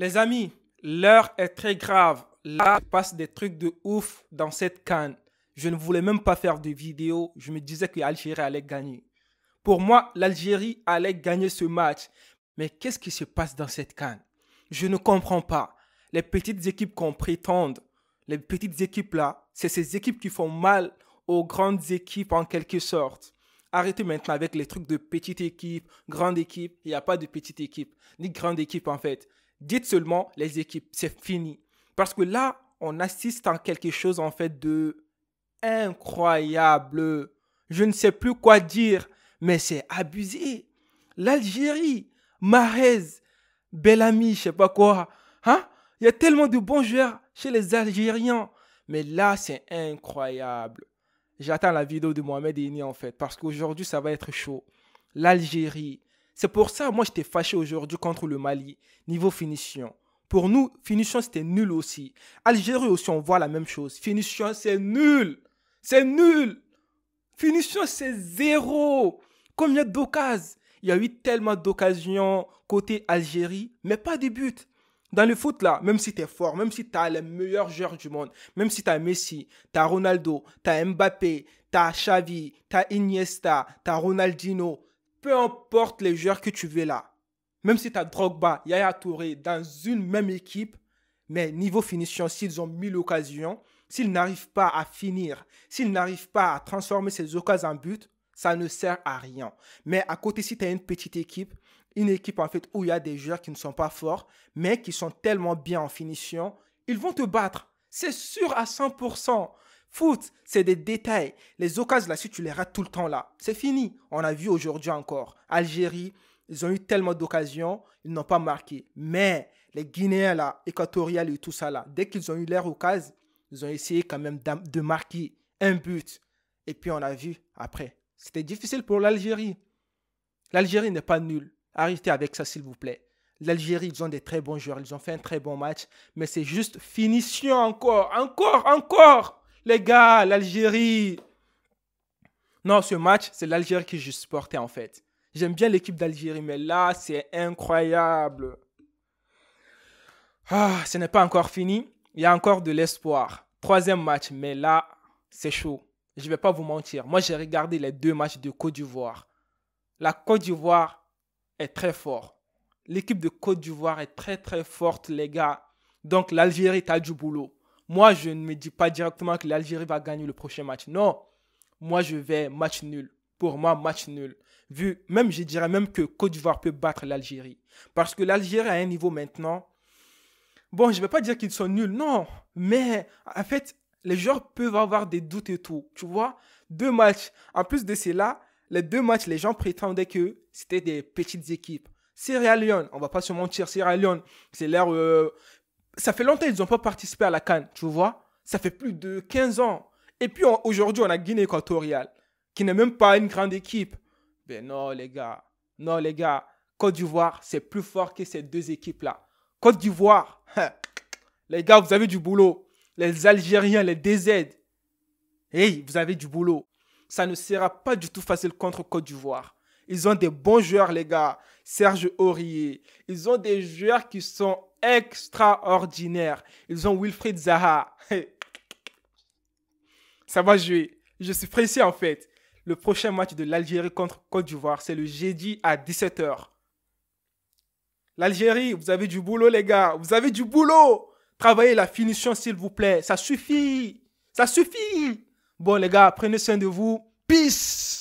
Les amis, l'heure est très grave. Là, il passe des trucs de ouf dans cette CAN. Je ne voulais même pas faire de vidéo. Je me disais que l'Algérie allait gagner. Pour moi, l'Algérie allait gagner ce match. Mais qu'est-ce qui se passe dans cette CAN? Je ne comprends pas. Les petites équipes qu'on prétende, les petites équipes là, c'est ces équipes qui font mal aux grandes équipes en quelque sorte. Arrêtez maintenant avec les trucs de petite équipe, grande équipe. Il n'y a pas de petite équipe, ni grande équipe en fait. Dites seulement les équipes, c'est fini. Parce que là, on assiste à quelque chose en fait de incroyable. Je ne sais plus quoi dire, mais c'est abusé. L'Algérie, Mahrez, Bellamy, je sais pas quoi. Hein? Il y a tellement de bons joueurs chez les Algériens. Mais là, c'est incroyable. J'attends la vidéo de Mohamed Eni en fait, parce qu'aujourd'hui, ça va être chaud. L'Algérie. C'est pour ça, moi, j'étais fâché aujourd'hui contre le Mali. Niveau finition. Pour nous, finition, c'était nul aussi. Algérie aussi, on voit la même chose. Finition, c'est nul. C'est nul. Finition, c'est zéro. Combien d'occasions? Il y a eu tellement d'occasions côté Algérie, mais pas de but. Dans le foot, là, même si tu es fort, même si tu as les meilleurs joueurs du monde, même si tu as Messi, tu as Ronaldo, tu as Mbappé, tu as Xavi, tu as Iniesta, tu as Ronaldinho, peu importe les joueurs que tu veux là, même si tu as Drogba, Yaya Touré, dans une même équipe, mais niveau finition, s'ils ont 1000 occasions, s'ils n'arrivent pas à finir, s'ils n'arrivent pas à transformer ces occasions en but, ça ne sert à rien. Mais à côté, si tu as une petite équipe, une équipe en fait où il y a des joueurs qui ne sont pas forts, mais qui sont tellement bien en finition, ils vont te battre. C'est sûr à 100%. Foot, c'est des détails. Les occasions là, si tu les rates tout le temps là, c'est fini. On a vu aujourd'hui encore. Algérie, ils ont eu tellement d'occasions, ils n'ont pas marqué. Mais les Guinéens là, équatoriales et tout ça là, dès qu'ils ont eu leur occasion, ils ont essayé quand même de marquer un but. Et puis on a vu après. C'était difficile pour l'Algérie. L'Algérie n'est pas nulle. Arrêtez avec ça, s'il vous plaît. L'Algérie, ils ont des très bons joueurs. Ils ont fait un très bon match. Mais c'est juste finition encore. Encore. Les gars, l'Algérie. Non, ce match, c'est l'Algérie que je supportais en fait. J'aime bien l'équipe d'Algérie, mais là, c'est incroyable. Ah, ce n'est pas encore fini. Il y a encore de l'espoir. Troisième match, mais là, c'est chaud. Je ne vais pas vous mentir. Moi, j'ai regardé les deux matchs de Côte d'Ivoire. La Côte d'Ivoire est très forte. L'équipe de Côte d'Ivoire est très très forte, les gars. Donc l'Algérie a du boulot. Moi, je ne me dis pas directement que l'Algérie va gagner le prochain match. Non. Moi, je vais match nul. Pour moi, match nul. Je dirais même que Côte d'Ivoire peut battre l'Algérie. Parce que l'Algérie a un niveau maintenant. Bon, je ne vais pas dire qu'ils sont nuls, non. Mais en fait, les joueurs peuvent avoir des doutes et tout. Tu vois, deux matchs. En plus de cela, les deux matchs, les gens prétendaient que c'était des petites équipes. Sierra Leone, on va pas se mentir, Sierra Leone, c'est l'air... ça fait longtemps qu'ils n'ont pas participé à la CAN, tu vois. Ça fait plus de 15 ans. Et puis aujourd'hui, on a Guinée équatoriale, qui n'est même pas une grande équipe. Ben non, les gars. Non, les gars. Côte d'Ivoire, c'est plus fort que ces deux équipes-là. Côte d'Ivoire, les gars, vous avez du boulot. Les Algériens, les DZ. Hey, vous avez du boulot. Ça ne sera pas du tout facile contre Côte d'Ivoire. Ils ont des bons joueurs, les gars. Serge Aurier. Ils ont des joueurs qui sont extraordinaires. Ils ont Wilfried Zaha. Ça va jouer. Je suis pressé, en fait. Le prochain match de l'Algérie contre Côte d'Ivoire, c'est le jeudi à 17h. L'Algérie, vous avez du boulot, les gars. Vous avez du boulot. Travaillez la finition, s'il vous plaît. Ça suffit. Ça suffit. Bon, les gars, prenez soin de vous. Peace.